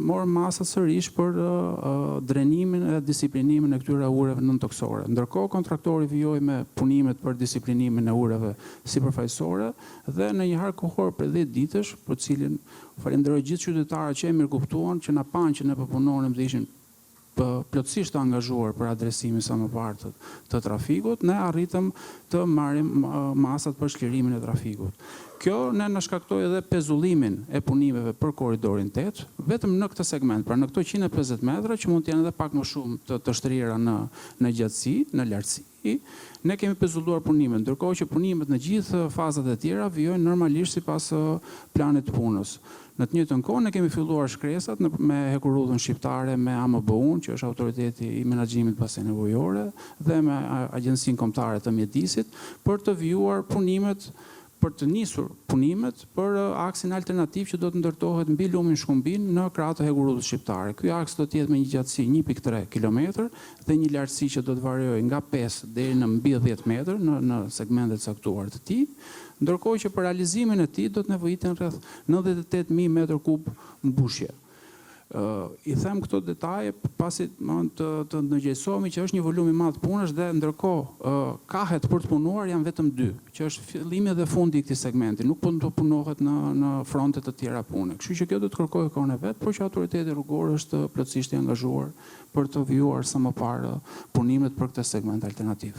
morë masa sërish për drenimin e disiplinimin e këtyre ureve nëntoksore. Ndërkohë kontraktori vijoi me punimet për disiplinimin e ureve sipërfaqësore dhe në një harë kohor për 10 ditësh, për cilin falenderoj gjithë qytetarët që e mirëkuptuan, që na panë që ne po punonim dhe ishin plotësisht të angazhuar për adresimin sa më parë të trafikut, ne arritëm të marrim masat për shkërimin e trafikut. Kjo ne na shkaktoi edhe pezullimin e punimeve për korridorin 8, vetëm në këtë segment, pra në këto 150 metra që mund të jenë edhe pak më shumë të shtrira në gjatësi, në lartësi, ne kemi pezulluar punimet, ndërkohë që punimet në gjithë fazat e tjera vijojnë normalisht sipas planit të punës. Në të njëjtën kohë ne kemi filluar shkresat me hekurudhën shqiptare, me AMBU-n, që është autoriteti i menaxhimit pase nevojore, dhe me Agjencinë Kombëtare të Mjedisit, për të vijuar punimet, për të nisur punimet për aksin alternativ që do të ndërtohet mbi lumin Shkumbin në krah të hekurudhës shqiptare. Ky aks do të jetë me një gjatësi 1.3 km dhe një lartësi që do të variojë nga 5 deri në mbi 10 metër në segmentet caktuar të tij, ndërkohë që për realizimin e tij do të nevojiten rreth 98.000 m3 mbushje. I them këto detaje pasi të ndërgjegjësohemi që është një volum i madh punësh dhe ndërkohë kahet për të punuar janë vetëm 2, që është fillimi dhe fundi i këtij segmenti, nuk po të punohet në fronte të tjera pune. Kështu që kjo do të kërkojë kohën e vet, por që autoriteti rrugor është plotësisht i angazhuar për të vijuar sa më parë punimet për këtë segment alternativ.